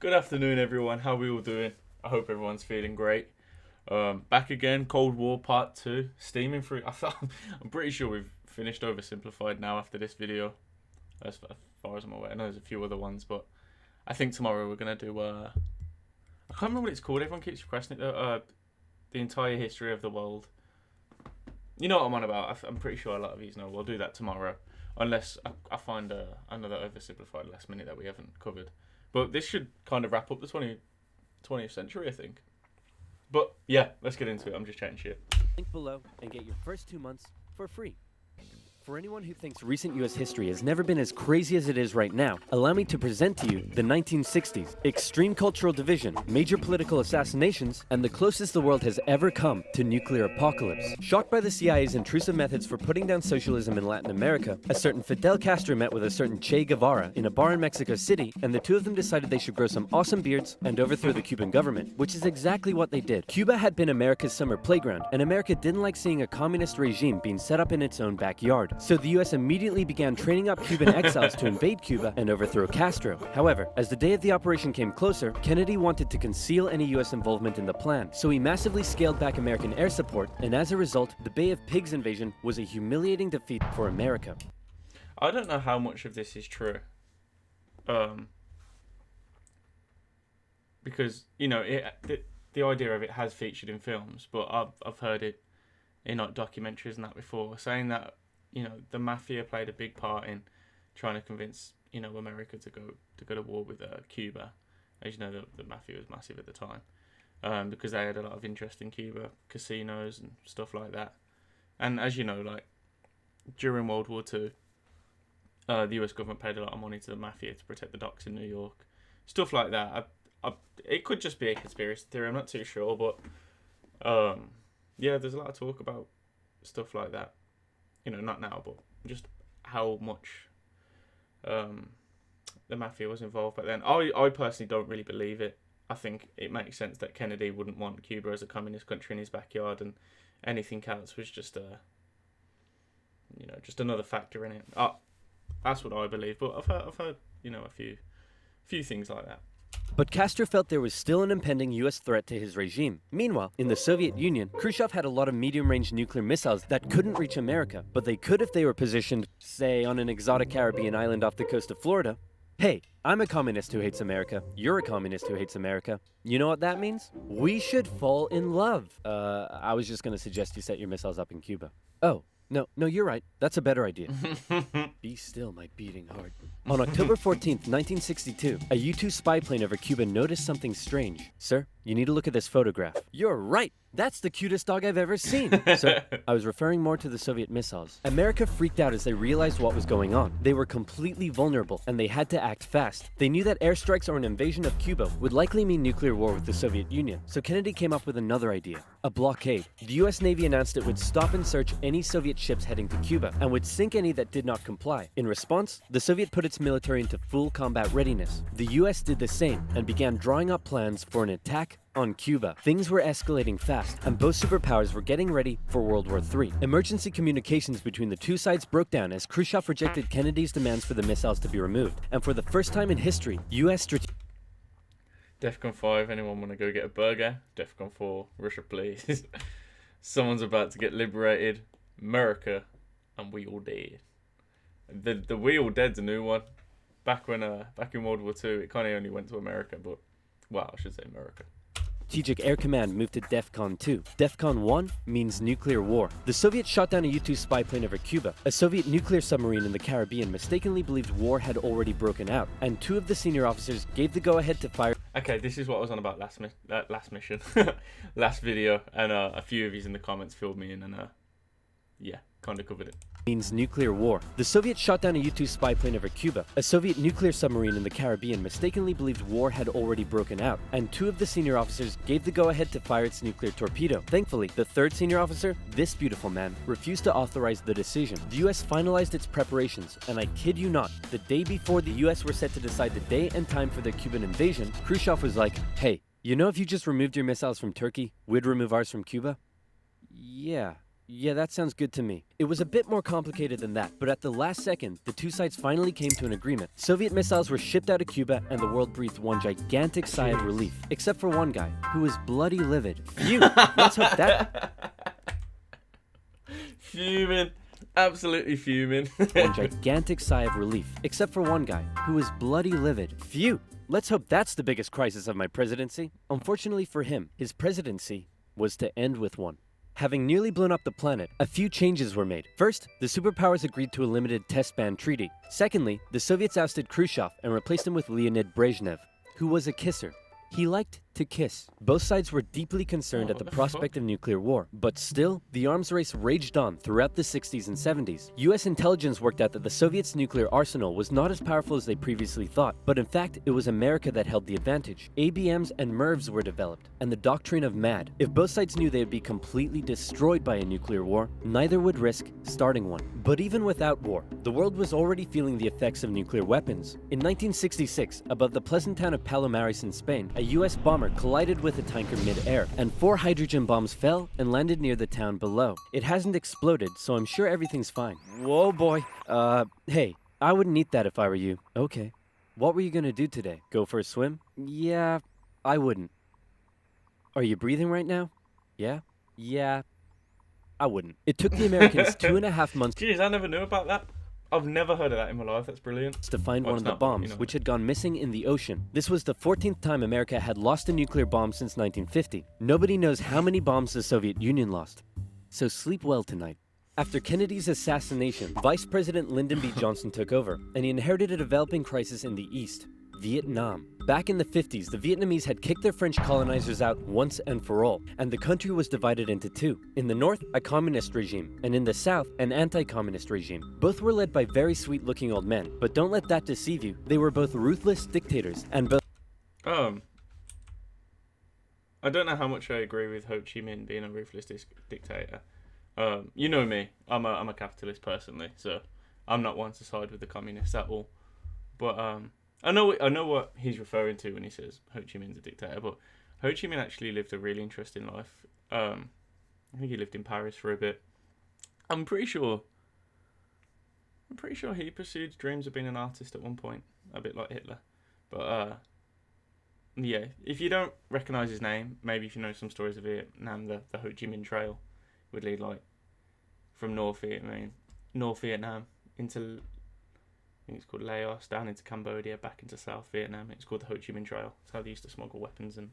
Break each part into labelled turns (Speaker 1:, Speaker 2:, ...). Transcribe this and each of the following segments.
Speaker 1: Good afternoon, everyone. How are we all doing? I hope everyone's feeling great. Back again, Cold War Part 2, steaming through. I'm pretty sure we've finished Oversimplified now after this video, as far as I'm aware. I know there's a few other ones, but I think tomorrow we're going to do, I can't remember what it's called. Everyone keeps requesting it, though. The entire history of the world. You know what I'm on about. I'm pretty sure a lot of you know. We'll do that tomorrow, unless I find another Oversimplified last minute that we haven't covered. But this should kind of wrap up the 20th century, I think. But yeah, let's get into it. I'm just chatting shit.
Speaker 2: Link below and get your first 2 months for free. For anyone who thinks recent US history has never been as crazy as it is right now, allow me to present to you the 1960s. Extreme cultural division, major political assassinations, and the closest the world has ever come to nuclear apocalypse. Shocked by the CIA's intrusive methods for putting down socialism in Latin America, a certain Fidel Castro met with a certain Che Guevara in a bar in Mexico City, and the two of them decided they should grow some awesome beards and overthrow the Cuban government, which is exactly what they did. Cuba had been America's summer playground, and America didn't like seeing a communist regime being set up in its own backyard. So the US immediately began training up Cuban exiles to invade Cuba and overthrow Castro. However, as the day of the operation came closer, Kennedy wanted to conceal any US involvement in the plan, so he massively scaled back American air support, and as a result, the Bay of Pigs invasion was a humiliating defeat for America.
Speaker 1: I don't know how much of this is true. Because, you know, the idea of it has featured in films, but I've heard it in like documentaries and that before, saying that, you know, the mafia played a big part in trying to convince, you know, America to go to war with Cuba. As you know, the mafia was massive at the time, because they had a lot of interest in Cuba, casinos and stuff like that. And as you know, like during World War II, the US government paid a lot of money to the mafia to protect the docks in New York, stuff like that. It could just be a conspiracy theory. I'm not too sure, but yeah, there's a lot of talk about stuff like that. You know, not now, but just how much the mafia was involved back then. I personally don't really believe it. I think it makes sense that Kennedy wouldn't want Cuba as a communist country in his backyard, and anything else was just just another factor in it. That's what I believe. But I've heard you know, a few things like that.
Speaker 2: But Castro felt there was still an impending US threat to his regime. Meanwhile, in the Soviet Union, Khrushchev had a lot of medium-range nuclear missiles that couldn't reach America, but they could if they were positioned, say, on an exotic Caribbean island off the coast of Florida. Hey, I'm a communist who hates America. You're a communist who hates America. You know what that means? We should fall in love. I was just gonna suggest you set your missiles up in Cuba. Oh. No, you're right. That's a better idea. Be still, my beating heart. On October 14th, 1962, a U-2 spy plane over Cuba noticed something strange. Sir, you need to look at this photograph. You're right. That's the cutest dog I've ever seen. Sir, I was referring more to the Soviet missiles. America freaked out as they realized what was going on. They were completely vulnerable, and they had to act fast. They knew that airstrikes or an invasion of Cuba would likely mean nuclear war with the Soviet Union. So Kennedy came up with another idea, a blockade. The US Navy announced it would stop and search any Soviet ships heading to Cuba, and would sink any that did not comply. In response, the Soviet put its military into full combat readiness. The US did the same, and began drawing up plans for an attack on Cuba. Things were escalating fast, and both superpowers were getting ready for World War III. Emergency communications between the two sides broke down as Khrushchev rejected Kennedy's demands for the missiles to be removed. And for the first time in history, US
Speaker 1: Defcon 5, anyone want to go get a burger? Defcon 4, Russia please. Someone's about to get liberated. America, and we all dead. The we all dead's a new one. Back in World War II, it kind of only went to America, but, well, I should say America.
Speaker 2: Strategic Air Command moved to DEFCON 2. DEFCON 1 means nuclear war. The Soviets shot down a U-2 spy plane over Cuba. A Soviet nuclear submarine in the Caribbean mistakenly believed war had already broken out, and two of the senior officers gave the go-ahead to fire.
Speaker 1: Okay, this is what I was on about last mission, last video, and a few of you in the comments filled me in, and yeah, kind of covered it.
Speaker 2: Means nuclear war. The Soviets shot down a U-2 spy plane over Cuba. A Soviet nuclear submarine in the Caribbean mistakenly believed war had already broken out, and two of the senior officers gave the go-ahead to fire its nuclear torpedo. Thankfully, the third senior officer, this beautiful man, refused to authorize the decision. The US finalized its preparations, and I kid you not, the day before the US were set to decide the day and time for the Cuban invasion, Khrushchev was like, hey, you know if you just removed your missiles from Turkey, we'd remove ours from Cuba? Yeah. Yeah, that sounds good to me. It was a bit more complicated than that, but at the last second, the two sides finally came to an agreement. Soviet missiles were shipped out of Cuba, and the world breathed one gigantic sigh of relief. Except for one guy, who was bloody livid. Phew! Let's hope that...
Speaker 1: Fuming. Absolutely fuming.
Speaker 2: One gigantic sigh of relief. Except for one guy, who was bloody livid. Phew! Let's hope that's the biggest crisis of my presidency. Unfortunately for him, his presidency was to end with one. Having nearly blown up the planet, a few changes were made. First, the superpowers agreed to a limited test ban treaty. Secondly, the Soviets ousted Khrushchev and replaced him with Leonid Brezhnev, who was a kisser. He liked to kiss. Both sides were deeply concerned at the prospect of nuclear war, but still, the arms race raged on throughout the 60s and 70s. US intelligence worked out that the Soviets' nuclear arsenal was not as powerful as they previously thought, but in fact, it was America that held the advantage. ABMs and MIRVs were developed, and the doctrine of MAD. If both sides knew they would be completely destroyed by a nuclear war, neither would risk starting one. But even without war, the world was already feeling the effects of nuclear weapons. In 1966, above the pleasant town of Palomares in Spain, a US bomber collided with a tanker mid-air, and 4 hydrogen bombs fell and landed near the town below. It hasn't exploded, so I'm sure everything's fine. Whoa, boy. Hey, I wouldn't eat that if I were you. Okay. What were you gonna do today? Go for a swim? Yeah, I wouldn't. Are you breathing right now? Yeah? Yeah, I wouldn't. It took the Americans 2.5 months.
Speaker 1: Jeez, I never knew about that. I've never heard of that in my life. That's brilliant.
Speaker 2: To find one of the bombs, which had gone missing in the ocean. This was the 14th time America had lost a nuclear bomb since 1950. Nobody knows how many bombs the Soviet Union lost. So sleep well tonight. After Kennedy's assassination, Vice President Lyndon B. Johnson took over, and he inherited a developing crisis in the East, Vietnam. Back in the 50s, the Vietnamese had kicked their French colonizers out once and for all, and the country was divided into two. In the north, a communist regime, and in the south, an anti-communist regime. Both were led by very sweet-looking old men, but don't let that deceive you. They were both ruthless dictators, and both...
Speaker 1: I don't know how much I agree with Ho Chi Minh being a ruthless dictator. You know me, I'm a capitalist personally, so I'm not one to side with the communists at all. But I know what he's referring to when he says Ho Chi Minh's a dictator, but Ho Chi Minh actually lived a really interesting life. I think he lived in Paris for a bit. I'm pretty sure he pursued dreams of being an artist at one point, a bit like Hitler. But yeah, if you don't recognise his name, maybe if you know some stories of Vietnam, the Ho Chi Minh Trail would lead like from North Vietnam into, I think it's called Laos, down into Cambodia, back into South Vietnam. It's called the Ho Chi Minh Trail. It's how they used to smuggle weapons and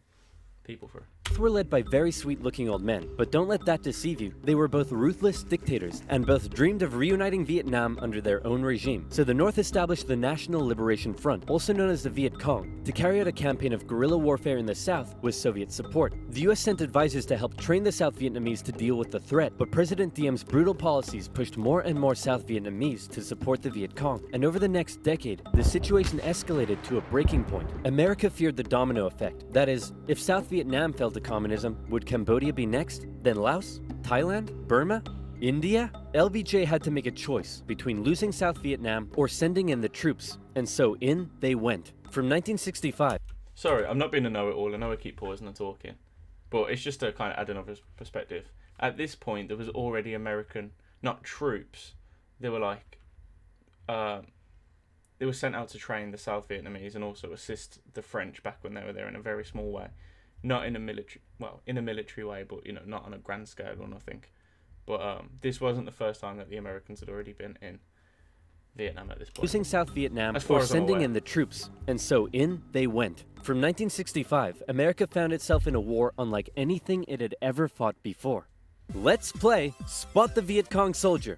Speaker 1: people for.
Speaker 2: Both were led by very sweet-looking old men, but don't let that deceive you. They were both ruthless dictators, and both dreamed of reuniting Vietnam under their own regime. So the North established the National Liberation Front, also known as the Viet Cong, to carry out a campaign of guerrilla warfare in the South with Soviet support. The US sent advisors to help train the South Vietnamese to deal with the threat, but President Diem's brutal policies pushed more and more South Vietnamese to support the Viet Cong. And over the next decade, the situation escalated to a breaking point. America feared the domino effect. That is, if South Vietnam fell to communism, would Cambodia be next? Then Laos? Thailand? Burma? India? LBJ had to make a choice between losing South Vietnam or sending in the troops, and so in they went. From 1965...
Speaker 1: Sorry, I'm not being a know-it-all. I know I keep pausing and talking, but it's just to kind of add another perspective. At this point, there was already American, not troops, they were like... they were sent out to train the South Vietnamese and also assist the French back when they were there in a very small way. Not in a military way, but not on a grand scale or nothing. But this wasn't the first time that the Americans had already been in Vietnam at this point.
Speaker 2: Losing South Vietnam or sending in the troops, and so in they went. From 1965, America found itself in a war unlike anything it had ever fought before. Let's play Spot the Viet Cong Soldier.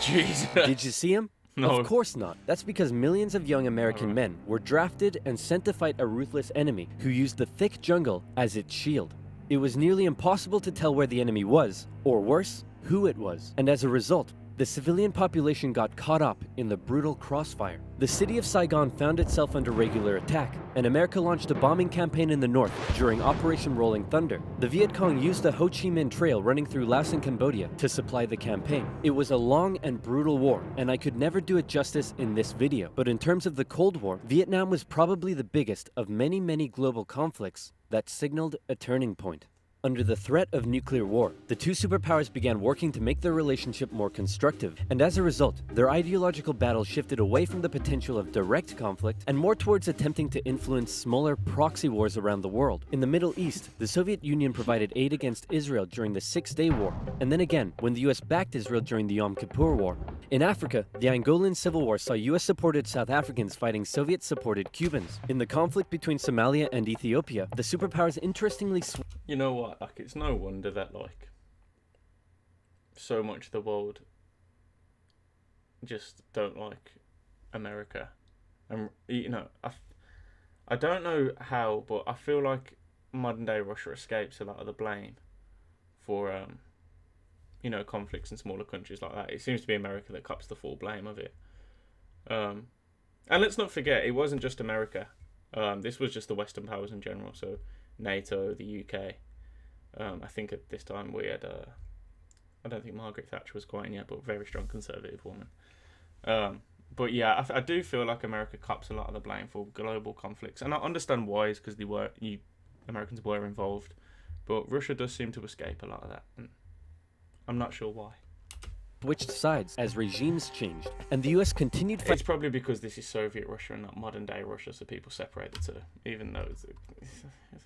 Speaker 1: Jesus.
Speaker 2: Did you see him?
Speaker 1: No.
Speaker 2: Of course not. That's because millions of young American men were drafted and sent to fight a ruthless enemy who used the thick jungle as its shield. It was nearly impossible to tell where the enemy was, or worse, who it was. And as a result, the civilian population got caught up in the brutal crossfire. The city of Saigon found itself under regular attack, and America launched a bombing campaign in the north during Operation Rolling Thunder. The Viet Cong used the Ho Chi Minh Trail running through Laos and Cambodia to supply the campaign. It was a long and brutal war, and I could never do it justice in this video. But in terms of the Cold War, Vietnam was probably the biggest of many, many global conflicts that signaled a turning point. Under the threat of nuclear war, the two superpowers began working to make their relationship more constructive, and as a result, their ideological battle shifted away from the potential of direct conflict and more towards attempting to influence smaller proxy wars around the world. In the Middle East, the Soviet Union provided aid against Israel during the Six-Day War, and then again when the US backed Israel during the Yom Kippur War. In Africa, the Angolan Civil War saw US-supported South Africans fighting Soviet-supported Cubans. In the conflict between Somalia and Ethiopia, the superpowers interestingly
Speaker 1: You know what? Like, it's no wonder that, like, so much of the world just don't like America. And, you know, I don't know how, but I feel like modern-day Russia escapes a lot of the blame for, you know, conflicts in smaller countries like that. It seems to be America that cops the full blame of it. And let's not forget, it wasn't just America. This was just the Western powers in general. So NATO, the UK. I think at this time we had, I don't think Margaret Thatcher was quite in yet, but a very strong conservative woman. But yeah, I do feel like America cops a lot of the blame for global conflicts. And I understand why, is because Americans were involved. But Russia does seem to escape a lot of that. And I'm not sure why.
Speaker 2: switched sides as regimes changed, and the US continued
Speaker 1: It's probably because this is Soviet Russia and not modern day Russia, so people separate the two, even though it's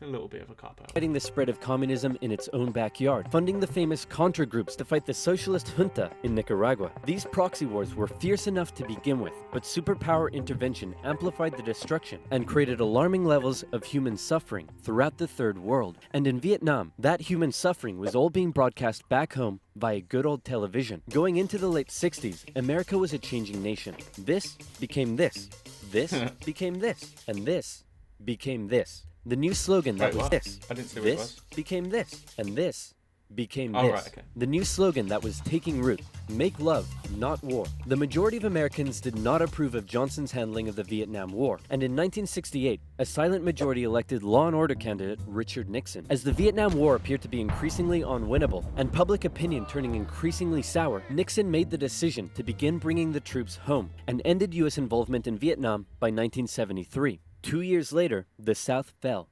Speaker 1: a little bit of a cop-out.
Speaker 2: fighting the spread of communism in its own backyard, funding the famous Contra groups to fight the socialist junta in Nicaragua. These proxy wars were fierce enough to begin with, but superpower intervention amplified the destruction and created alarming levels of human suffering throughout the Third World. And in Vietnam, that human suffering was all being broadcast back home via good old television. Going into the late 60s, America was a changing nation. This became this. This became this. And this became this. The new slogan that was this.
Speaker 1: I didn't see what it was.
Speaker 2: This became this. And this became
Speaker 1: Oh,
Speaker 2: this.
Speaker 1: right, okay.
Speaker 2: The new slogan that was taking root. Make love, not war. The majority of Americans did not approve of Johnson's handling of the Vietnam War. And in 1968, a silent majority elected law and order candidate Richard Nixon. As the Vietnam War appeared to be increasingly unwinnable and public opinion turning increasingly sour, Nixon made the decision to begin bringing the troops home and ended U.S. involvement in Vietnam by 1973. 2 years later, the South fell.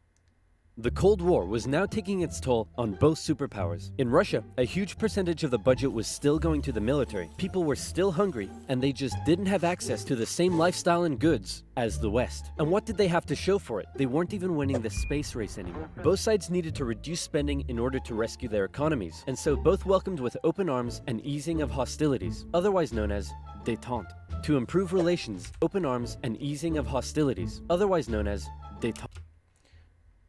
Speaker 2: The Cold War was now taking its toll on both superpowers. In Russia, a huge percentage of the budget was still going to the military. People were still hungry, and they just didn't have access to the same lifestyle and goods as the West. And what did they have to show for it? They weren't even winning the space race anymore. Both sides needed to reduce spending in order to rescue their economies, and so both welcomed with open arms an easing of hostilities, otherwise known as detente. To improve relations, open arms, and easing of hostilities, otherwise known as detente.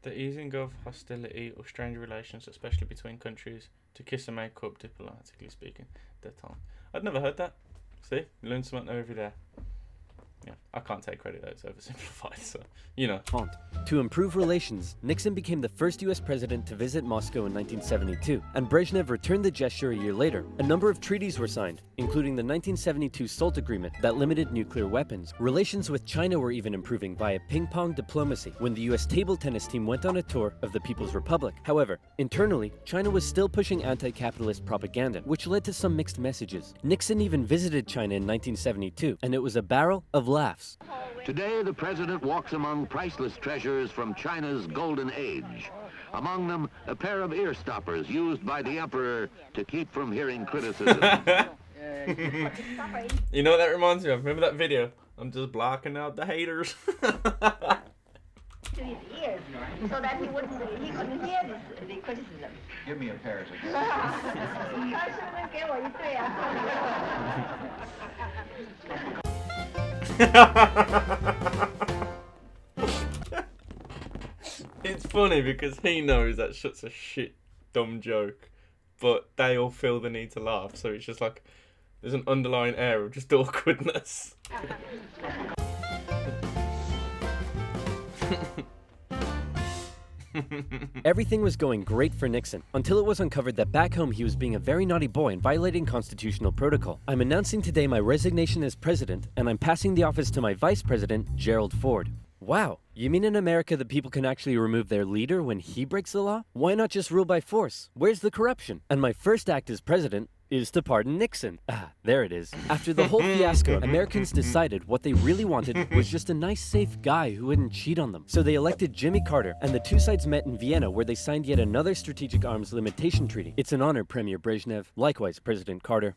Speaker 1: The easing of hostility or strange relations, especially between countries, to kiss and make up, diplomatically speaking. Detente. I'd never heard that. See? You learn something new every day. Yeah, I can't take credit though, it's oversimplified, so, you know.
Speaker 2: To improve relations, Nixon became the first US president to visit Moscow in 1972, and Brezhnev returned the gesture a year later. A number of treaties were signed, including the 1972 SALT Agreement that limited nuclear weapons. Relations with China were even improving via ping-pong diplomacy when the US table tennis team went on a tour of the People's Republic. However, internally, China was still pushing anti-capitalist propaganda, which led to some mixed messages. Nixon even visited China in 1972, and it was a barrel of laughs.
Speaker 3: Today, the president walks among priceless treasures from China's golden age. Among them, a pair of ear stoppers used by the emperor to keep from hearing criticism.
Speaker 1: You know what that reminds me of? Remember that video? I'm just blocking out the haters.
Speaker 4: To his ears, so that he couldn't hear the criticism.
Speaker 5: Give me a pair of
Speaker 4: 他是不是给我一对啊？
Speaker 1: It's funny because he knows that's such a shit, dumb joke, but they all feel the need to laugh, so it's just like there's an underlying air of just awkwardness.
Speaker 2: Everything was going great for Nixon, until it was uncovered that back home he was being a very naughty boy and violating constitutional protocol. I'm announcing today my resignation as president, and I'm passing the office to my vice president, Gerald Ford. Wow, you mean in America that people can actually remove their leader when he breaks the law? Why not just rule by force? Where's the corruption? And my first act as president is to pardon Nixon. Ah, there it is. After the whole fiasco, Americans decided what they really wanted was just a nice, safe guy who wouldn't cheat on them. So they elected Jimmy Carter, and the two sides met in Vienna where they signed yet another strategic arms limitation treaty. It's an honor, Premier Brezhnev. Likewise, President Carter.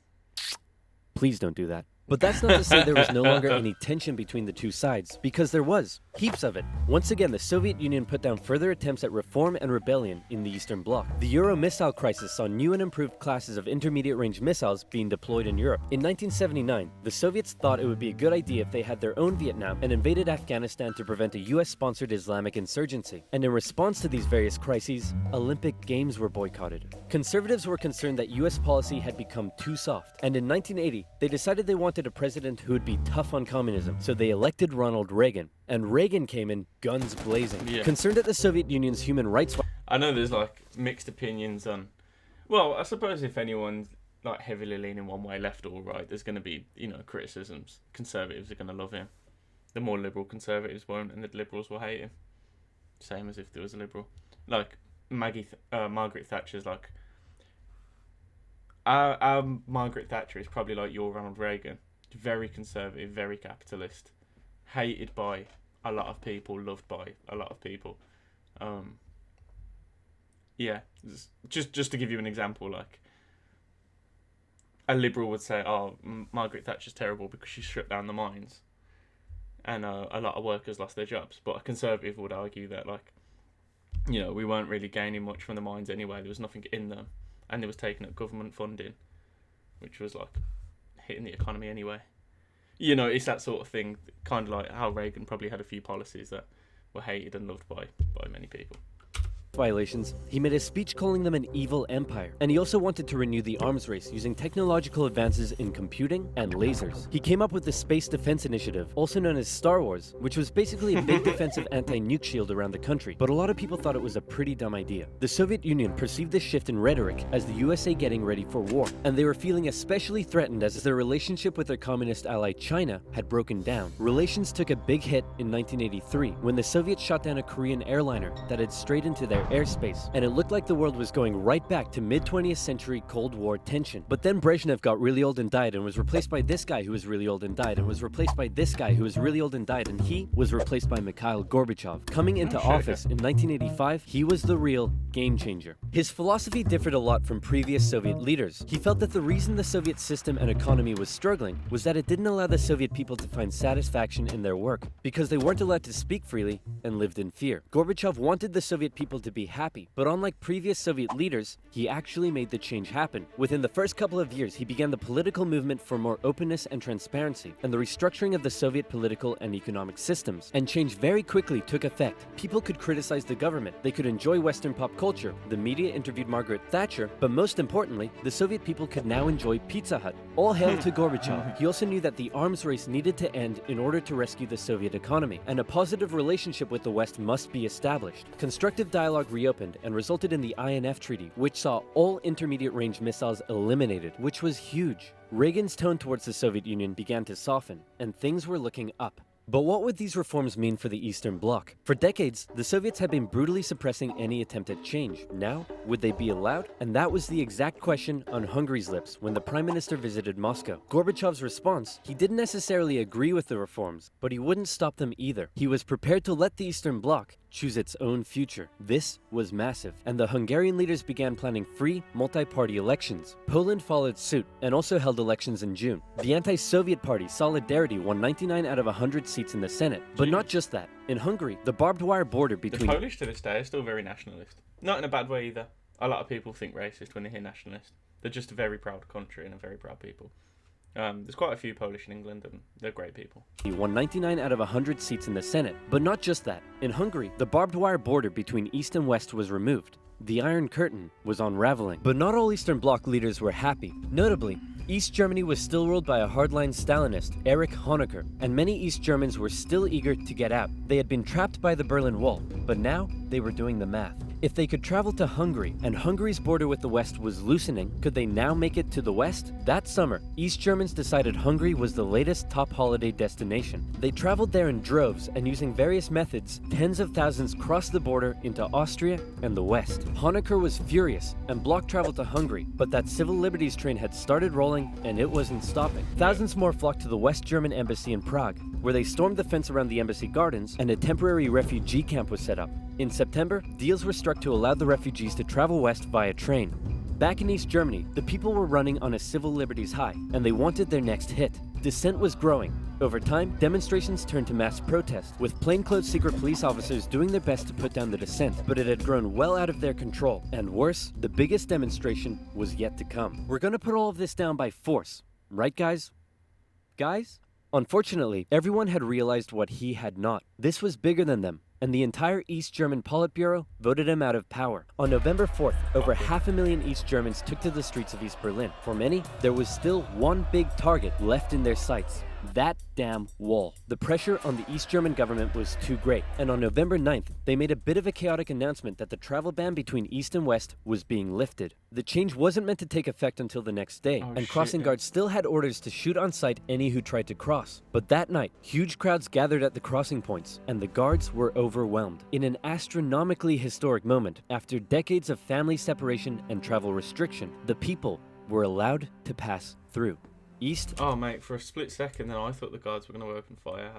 Speaker 2: Please don't do that. But that's not to say there was no longer any tension between the two sides, because there was. Heaps of it. Once again, the Soviet Union put down further attempts at reform and rebellion in the Eastern Bloc. The Euro missile crisis saw new and improved classes of intermediate-range missiles being deployed in Europe. In 1979, the Soviets thought it would be a good idea if they had their own Vietnam and invaded Afghanistan to prevent a US-sponsored Islamic insurgency. And in response to these various crises, Olympic Games were boycotted. Conservatives were concerned that US policy had become too soft, and in 1980, they decided they wanted a president who would be tough on communism, so they elected Ronald Reagan. And Reagan came in guns blazing. Yeah. Concerned at the Soviet Union's human rights...
Speaker 1: I know there's like mixed opinions on... Well, I suppose if anyone's like heavily leaning one way, left or right, there's going to be, you know, criticisms. Conservatives are going to love him. The more liberal conservatives won't, and the liberals will hate him. Same as if there was a liberal. Like, Margaret Thatcher's like... Our Margaret Thatcher is probably like your Ronald Reagan. Very conservative, very capitalist. Hated by a lot of people, loved by a lot of people. Yeah, just to give you an example, like a liberal would say, "Oh, Margaret Thatcher's terrible because she stripped down the mines, and a lot of workers lost their jobs." But a conservative would argue that, like, you know, we weren't really gaining much from the mines anyway. There was nothing in them, and they was taking up government funding, which was like hitting the economy anyway. You know, it's that sort of thing, kind of like how Reagan probably had a few policies that were hated and loved by many people.
Speaker 2: Violations, he made a speech calling them an evil empire, and he also wanted to renew the arms race using technological advances in computing and lasers. He came up with the Space Defense Initiative, also known as Star Wars, which was basically a big defensive anti-nuke shield around the country, but a lot of people thought it was a pretty dumb idea. The Soviet Union perceived this shift in rhetoric as the USA getting ready for war, and they were feeling especially threatened as their relationship with their communist ally China had broken down. Relations took a big hit in 1983 when the Soviets shot down a Korean airliner that had strayed into their airspace, and it looked like the world was going right back to mid-20th century Cold War tension. But then Brezhnev got really old and died, and was replaced by this guy who was really old and died, and was replaced by this guy who was really old and died, and he was replaced by Mikhail Gorbachev. Coming into office in 1985, he was the real game changer. His philosophy differed a lot from previous Soviet leaders. He felt that the reason the Soviet system and economy was struggling was that it didn't allow the Soviet people to find satisfaction in their work, because they weren't allowed to speak freely and lived in fear. Gorbachev wanted the Soviet people to be happy, but unlike previous Soviet leaders, he actually made the change happen. Within the first couple of years, he began the political movement for more openness and transparency, and the restructuring of the Soviet political and economic systems. And change very quickly took effect. People could criticize the government, they could enjoy Western pop culture, the media interviewed Margaret Thatcher, but most importantly, the Soviet people could now enjoy Pizza Hut. All hail to Gorbachev. He also knew that the arms race needed to end in order to rescue the Soviet economy, and a positive relationship with the West must be established. Constructive dialogue reopened and resulted in the INF Treaty, which saw all intermediate-range missiles eliminated, which was huge. Reagan's tone towards the Soviet Union began to soften, and things were looking up. But what would these reforms mean for the Eastern Bloc? For decades, the Soviets had been brutally suppressing any attempt at change. Now, would they be allowed? And that was the exact question on Hungary's lips when the Prime Minister visited Moscow. Gorbachev's response, he didn't necessarily agree with the reforms, but he wouldn't stop them either. He was prepared to let the Eastern Bloc choose its own future. This was massive, and the Hungarian leaders began planning free, multi-party elections. Poland followed suit, and also held elections in June. The anti-Soviet party, Solidarity, won 99 out of 100 seats in the Senate. But not just that. In Hungary, the barbed wire border between...
Speaker 1: The Polish to this day are still very nationalist. Not in a bad way either. A lot of people think racist when they hear nationalist. They're just a very proud country and a very proud people. There's quite a few Polish in England, and they're great people.
Speaker 2: He won 99 out of 100 seats in the Senate. But not just that. In Hungary, the barbed wire border between East and West was removed. The Iron Curtain was unraveling. But not all Eastern Bloc leaders were happy. Notably, East Germany was still ruled by a hardline Stalinist, Erich Honecker, and many East Germans were still eager to get out. They had been trapped by the Berlin Wall, but now they were doing the math. If they could travel to Hungary, and Hungary's border with the West was loosening, could they now make it to the West? That summer, East Germans decided Hungary was the latest top holiday destination. They traveled there in droves, and using various methods, tens of thousands crossed the border into Austria and the West. Honecker was furious and blocked travel to Hungary, but that civil liberties train had started rolling and it wasn't stopping. Thousands more flocked to the West German embassy in Prague, where they stormed the fence around the embassy gardens and a temporary refugee camp was set up. In September, deals were struck to allow the refugees to travel west via train. Back in East Germany, the people were running on a civil liberties high, and they wanted their next hit. Dissent was growing. Over time, demonstrations turned to mass protest, with plainclothes secret police officers doing their best to put down the dissent, but it had grown well out of their control. And worse, the biggest demonstration was yet to come. We're gonna put all of this down by force, right guys? Guys? Unfortunately, everyone had realized what he had not. This was bigger than them, and the entire East German Politburo voted him out of power. On November 4th, over 500,000 East Germans took to the streets of East Berlin. For many, there was still one big target left in their sights: that damn wall. The pressure on the East German government was too great, and on November 9th, they made a bit of a chaotic announcement that the travel ban between East and West was being lifted. The change wasn't meant to take effect until the next day, and crossing guards still had orders to shoot on sight any who tried to cross. But that night, huge crowds gathered at the crossing points, and the guards were overwhelmed. In an astronomically historic moment, after decades of family separation and travel restriction, the people were allowed to pass through. East.
Speaker 1: Oh, mate, for a split second, then I thought the guards were going to open fire.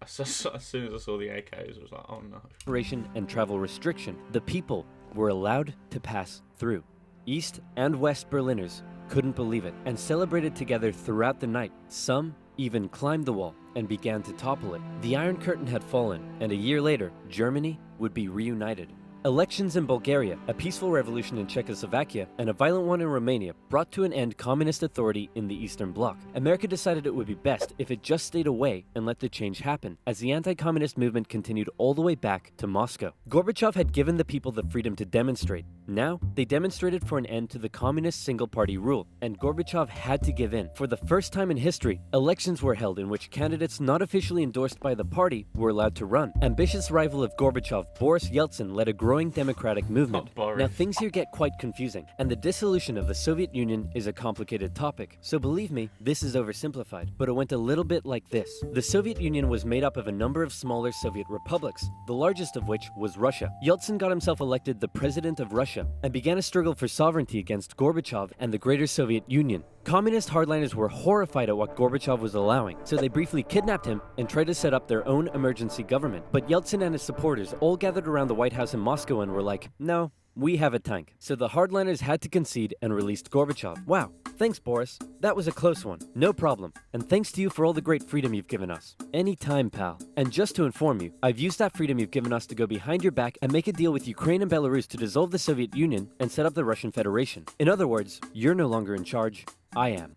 Speaker 1: As soon as I saw the AKs, I was like, oh no.
Speaker 2: Separation and travel restriction, the people were allowed to pass through. East and West Berliners couldn't believe it and celebrated together throughout the night. Some even climbed the wall and began to topple it. The Iron Curtain had fallen, and a year later, Germany would be reunited. Elections in Bulgaria, a peaceful revolution in Czechoslovakia, and a violent one in Romania brought to an end communist authority in the Eastern Bloc. America decided it would be best if it just stayed away and let the change happen, as the anti-communist movement continued all the way back to Moscow. Gorbachev had given the people the freedom to demonstrate. Now, they demonstrated for an end to the communist single-party rule, and Gorbachev had to give in. For the first time in history, elections were held in which candidates not officially endorsed by the party were allowed to run. Ambitious rival of Gorbachev, Boris Yeltsin, led a growing democratic movement. Now things here get quite confusing, and the dissolution of the Soviet Union is a complicated topic. So believe me, this is oversimplified, but it went a little bit like this. The Soviet Union was made up of a number of smaller Soviet republics, the largest of which was Russia. Yeltsin got himself elected the president of Russia and began a struggle for sovereignty against Gorbachev and the greater Soviet Union. Communist hardliners were horrified at what Gorbachev was allowing, so they briefly kidnapped him and tried to set up their own emergency government. But Yeltsin and his supporters all gathered around the White House in Moscow and were like, no, we have a tank. So the hardliners had to concede and released Gorbachev. Wow, thanks Boris. That was a close one. No problem. And thanks to you for all the great freedom you've given us. Anytime, pal. And just to inform you, I've used that freedom you've given us to go behind your back and make a deal with Ukraine and Belarus to dissolve the Soviet Union and set up the Russian Federation. In other words, you're no longer in charge. I am.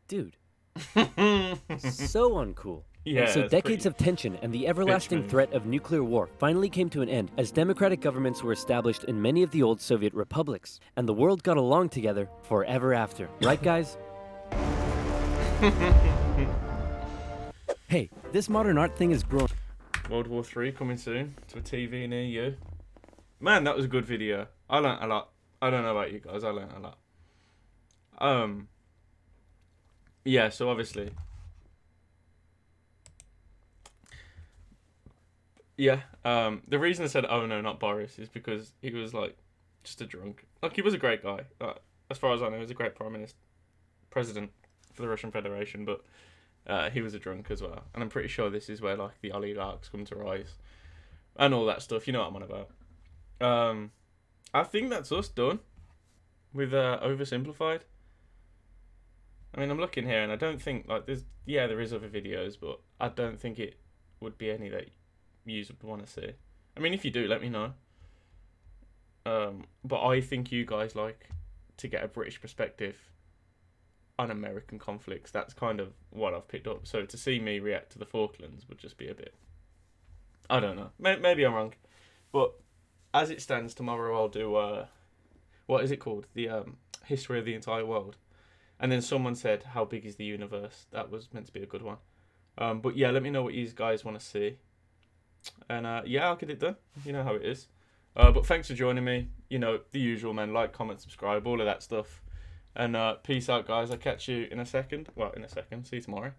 Speaker 2: Dude. So uncool.
Speaker 1: Yeah,
Speaker 2: so decades of tension and the everlasting threat of nuclear war finally came to an end as democratic governments were established in many of the old Soviet republics, and the world got along together forever after. Right, guys? Hey, this modern art thing is growing.
Speaker 1: World War III coming soon to a TV near you. Man, that was a good video. I learnt a lot. I don't know about you guys, I learnt a lot. Yeah, so obviously, yeah, the reason I said, oh no, not Boris, is because he was, like, just a drunk. Like, he was a great guy. As far as I know, he was a great president for the Russian Federation, but he was a drunk as well. And I'm pretty sure this is where, like, the oligarchs come to rise and all that stuff. You know what I'm on about. I think that's us done with Oversimplified. I mean, I'm looking here, and I don't think, like, there is other videos, but I don't think it would be any that you would want to see. I mean, if you do, let me know. But I think you guys like to get a British perspective on American conflicts. That's kind of what I've picked up. So to see me react to the Falklands would just be a bit... I don't know. Maybe I'm wrong. But as it stands, tomorrow I'll do... what is it called? The history of the entire world. And then someone said, how big is the universe? That was meant to be a good one. But yeah, let me know what you guys want to see. And yeah, I'll get it done. You know how it is. But thanks for joining me. You know, the usual, man. Like, comment, subscribe, all of that stuff. And peace out, guys. I'll catch you in a second. Well, in a second. See you tomorrow.